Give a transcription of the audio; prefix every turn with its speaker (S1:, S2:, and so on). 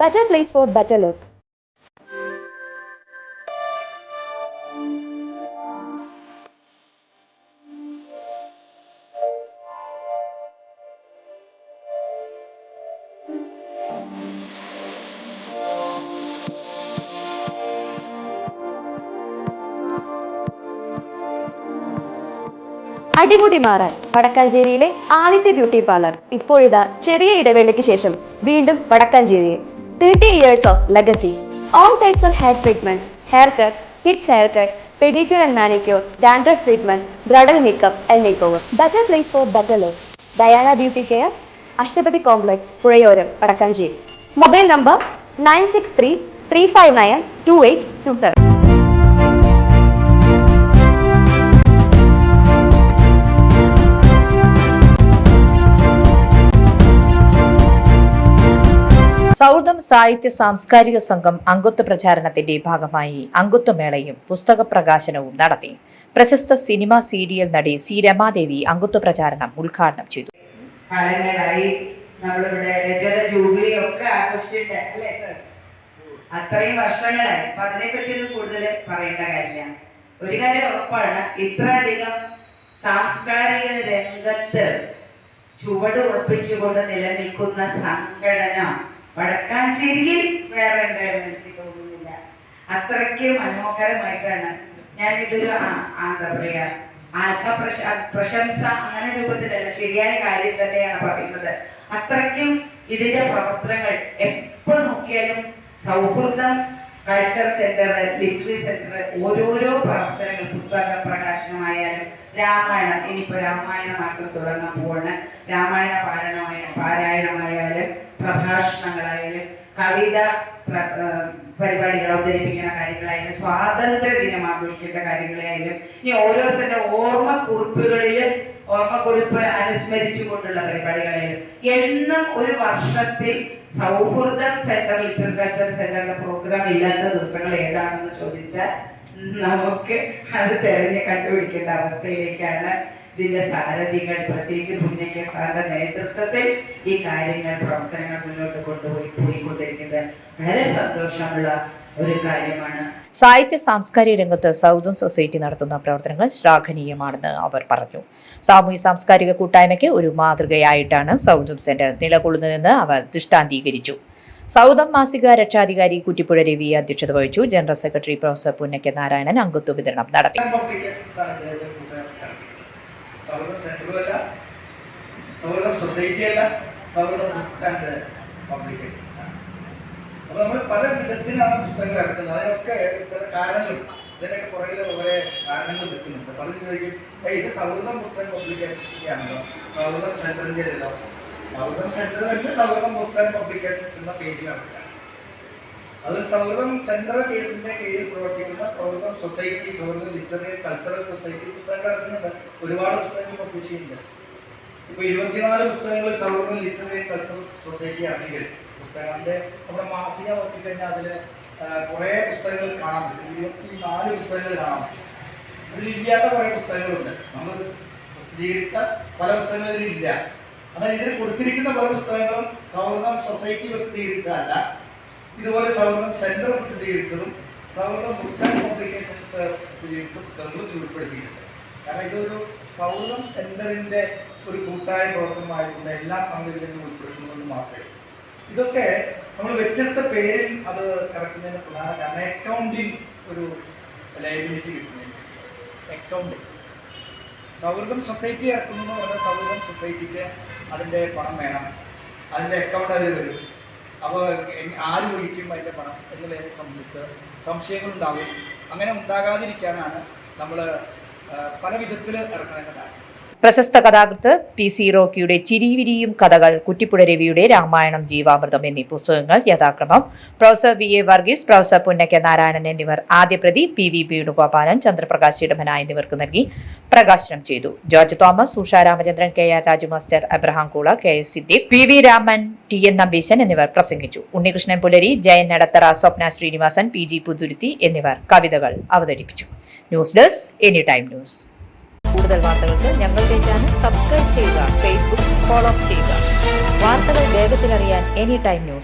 S1: Better place for better live. അടിമുടി മാറാൻ വടക്കാഞ്ചേരിയിലെ ആദ്യത്തെ ബ്യൂട്ടി പാർലർ ഇപ്പോഴിതാ ചെറിയ ഇടവേളയ്ക്ക് ശേഷം വീണ്ടും വടക്കാഞ്ചേരിയിൽ 30 years of legacy. All types of hair treatment, haircut, kids haircut, pedicure and manicure, dandruff treatment, bridal makeup and makeover. Better place for better life. Diana Beauty Care, Ashtapati Complex, Purayoram, Vadakkanchery. Mobile number 963-359-2827.
S2: സൗഹൃദം സാഹിത്യ സാംസ്കാരിക സംഘം അംഗത്വ പ്രചാരണത്തിന്റെ ഭാഗമായി അംഗത്വമേളയും പുസ്തക പ്രകാശനവും നടത്തി. പ്രശസ്ത സിനിമ സീരിയൽ നടി സി രമാദേവി അംഗത്വ പ്രചാരണം ഉദ്ഘാടനം ചെയ്തു.
S3: അത്രയും വർഷങ്ങളായി അപ്പൊ അതിനെപ്പറ്റിയൊന്നും കൂടുതൽ പറയേണ്ട കാര്യമില്ല. ഒരു കാര്യം ഉറപ്പാണ്, ഇത്രയധികം സാംസ്കാരിക രംഗത്ത് ചുവട് ഉറപ്പിച്ചുകൊണ്ട് നിലനിൽക്കുന്ന സംഘടന വടക്കാഞ്ചേരിയിൽ വേറെ ഉണ്ടായിരുന്നു എനിക്ക് തോന്നുന്നില്ല. അത്രയ്ക്ക് മനോഹരമായിട്ടാണ് ഞാനിതൊരു എന്താ പറയാ പ്രശംസ അങ്ങനെ രൂപത്തിലല്ല, ശരിയായ കാര്യം തന്നെയാണ് പറയുന്നത്. അത്രയ്ക്കും ഇതിന്റെ പ്രവർത്തനങ്ങൾ എപ്പോൾ നോക്കിയാലും സൗഹൃദം കൾച്ചർ സെന്റർ, ലിറ്റററി സെന്റർ, ഓരോരോ പ്രവർത്തനങ്ങൾ, പുസ്തക പ്രകാശനമായാലും രാമായണം, ഇനിയിപ്പോ രാമായണ മാസം തുടങ്ങാൻ പോവാണ്, രാമായണ പാരായണമായാലും പ്രഭാഷണങ്ങളായാലും കവിത പരിപാടികൾ അവതരിപ്പിക്കുന്ന കാര്യങ്ങളായാലും സ്വാതന്ത്ര്യ ദിനം ആഘോഷിക്കേണ്ട കാര്യങ്ങളായാലും ഇനി ഓരോരുത്തരുടെ ഓർമ്മക്കുറിപ്പ് അനുസ്മരിച്ചുകൊണ്ടുള്ള പരിപാടികളായാലും എന്നും ഒരു വർഷത്തിൽ സൗഹൃദം സെന്റർ, ലിറ്റററി കൾച്ചർ സെന്ററിന്റെ പ്രോഗ്രാം ഇല്ലാത്ത ദിവസങ്ങൾ ഏതാണെന്ന് ചോദിച്ചാൽ നമുക്ക് അത് തെരഞ്ഞു കണ്ടുപിടിക്കേണ്ട അവസ്ഥയിലേക്കാണ് ഇതിന്റെ സാരഥികൾ, പ്രത്യേകിച്ച് പുണ്യയ്ക്ക് സാറിന്റെ നേതൃത്വത്തിൽ ഈ കാര്യങ്ങൾ പ്രവർത്തനങ്ങൾ മുന്നോട്ട് പോയിക്കൊണ്ടിരിക്കുന്നത് വളരെ സന്തോഷമുള്ള ഒരു കാര്യമാണ്.
S2: സാഹിത്യ സാംസ്കാരിക രംഗത്ത് സൗഹൃദം സൊസൈറ്റി നടത്തുന്ന പ്രവർത്തനങ്ങൾ ശ്ലാഘനീയമാണെന്ന് അവർ പറഞ്ഞു. സാമൂഹ്യ സാംസ്കാരിക കൂട്ടായ്മയ്ക്ക് ഒരു മാതൃകയായിട്ടാണ് സൗഹൃദം സെന്റർ നിലകൊള്ളുന്നതെന്ന് അവർ ദൃഷ്ടാന്തീകരിച്ചു. സൗഹൃദം മാസിക രക്ഷാധികാരി കുറ്റിപ്പുഴ രവി അധ്യക്ഷത വഹിച്ചു. General secretary professor Punnakka Narayanan അംഗത്വ വിതരണം നടത്തി.
S4: സൗഹൃദം സെന്ററുമല്ല, സൗഹൃദം സൊസൈറ്റിയല്ല, സൗഹൃദം ബുക്സ് ആൻഡ് പബ്ലിക്കേഷൻസ് ആണ്. അപ്പോൾ നമ്മൾ പല വിധത്തിലാണ് പുസ്തകങ്ങൾ ഇറക്കുന്നത്. അതിനൊക്കെ ചില കാരണങ്ങളും ഇതിനൊക്കെ പുറകിൽ കുറേ കാരണങ്ങൾ വെക്കുന്നുണ്ട്. പലരും ചോദിക്കും, ഇത് സൗഹൃദം ബുക്സ് ആൻഡ് പബ്ലിക്കേഷൻസിൻ്റെ ആണല്ലോ, സൗഹൃദം സെന്ററിൻ്റെ അല്ലോ. സൗഹൃദം സെന്റർ തന്നെ സൗഹൃദം ബുക്സ് ആൻഡ് പബ്ലിക്കേഷൻസ് എന്ന പേരിലാണ്. അത് സൗഹൃദം സെന്റർ പേരിന്റെ കീഴിൽ പ്രവർത്തിക്കുന്ന സൗഹൃദം സൊസൈറ്റി, സൗഹൃദം ലിറ്റററി കൾച്ചറൽ സൊസൈറ്റി പുസ്തകങ്ങൾ ഇറക്കുന്നുണ്ട്. ഒരുപാട് പുസ്തകങ്ങൾ പബ്ലിഷ് ചെയ്യുന്നുണ്ട്. ഇപ്പോൾ 24 പുസ്തകങ്ങൾ സൗഹൃദം ലിറ്റററി കൾച്ചറൽ സൊസൈറ്റി ഇറങ്ങിയത് പുസ്തകങ്ങളുടെ നമ്മുടെ മാസിക നോക്കിക്കഴിഞ്ഞാൽ അതിൽ കുറേ പുസ്തകങ്ങൾ കാണാൻ പറ്റും. 24 പുസ്തകങ്ങൾ കാണാൻ പറ്റും. അതിലില്ലാത്ത കുറേ പുസ്തകങ്ങളുണ്ട്. നമ്മൾ പ്രസിദ്ധീകരിച്ച പല പുസ്തകങ്ങളിലും ഇല്ല. എന്നാൽ ഇതിൽ കൊടുത്തിരിക്കുന്ന പല പുസ്തകങ്ങളും സൗഹൃദം സൊസൈറ്റി പ്രസിദ്ധീകരിച്ചതല്ല, ഇതുപോലെ സൗഹൃദം സെന്റർ പ്രസിദ്ധീകരിച്ചതും സൗഹൃദം ബുക്സ് ആൻഡ് പബ്ലിക്കേഷൻസ് പ്രസിദ്ധീകരിച്ച പുസ്തകങ്ങളും ഉൾപ്പെടുത്തിയിട്ടുണ്ട്. കാരണം ഇതൊരു സൗഹൃദം സെന്ററിന്റെ ഒരു കൂട്ടായ പ്രവർത്തനമായതുകൊണ്ട് എല്ലാ പങ്കുകളിലും ഉൾപ്പെടുത്തുന്നത് മാത്രമേ. ഇതൊക്കെ നമ്മൾ വ്യത്യസ്ത പേരിൽ അത് ഇറക്കുന്നതിന് പ്രധാന കാരണം അക്കൗണ്ടിങ് ഒരു ലയബിലിറ്റി കിട്ടുന്നതിന്. അക്കൗണ്ടിങ് സൗഹൃദം സൊസൈറ്റി ഇറക്കുന്നത് പോലെ സൗഹൃദം സൊസൈറ്റിക്ക് അതിൻ്റെ പണം വേണം, അതിൻ്റെ അക്കൗണ്ട് അതിൽ വരും. അപ്പോൾ ആര് ഒഴിക്കും അതിൻ്റെ പണം എന്നുള്ളതിനെ സംബന്ധിച്ച് സംശയങ്ങളുണ്ടാകും. അങ്ങനെ ഉണ്ടാകാതിരിക്കാനാണ് നമ്മൾ പല വിധത്തിൽ ഇറക്കുന്നതിൻ്റെ കാര്യം.
S2: പ്രശസ്ത കഥാകൃത്ത് PC റോക്കിയുടെ ചിരിവിരിയും കഥകൾ, കുറ്റിപ്പുഴ രവിയുടെ രാമായണം, ജീവാമൃതം എന്നീ പുസ്തകങ്ങൾ യഥാക്രമം professor VA Varghese, professor Punnakka Narayanan എന്നിവർ ആദ്യ പ്രതി, PV വേണുഗോപാലൻ, ചന്ദ്രപ്രകാശ് ഇടമന എന്നിവർക്ക് നൽകി പ്രകാശനം ചെയ്തു. George Thomas, Usha Ramachandran, KR Raju master, Abraham Koola, KS Siddique, PV Raman, TN Nambeesan എന്നിവർ പ്രസംഗിച്ചു. ഉണ്ണികൃഷ്ണൻ പുലരി, ജയൻ നടത്തറ, സ്വപ്ന ശ്രീനിവാസൻ, PG പുതുരുത്തി എന്നിവർ കവിതകൾ അവതരിപ്പിച്ചു. News desk any time news. കൂടുതൽ വാർത്തകൾക്ക് ഞങ്ങളുടെ ചാനൽ സബ്സ്ക്രൈബ് ചെയ്യുക, ഫേസ്ബുക്ക് ഫോളോ ചെയ്യുക. വാർത്തകൾ വേഗത്തിലറിയാൻ എനി ടൈം ന്യൂസ്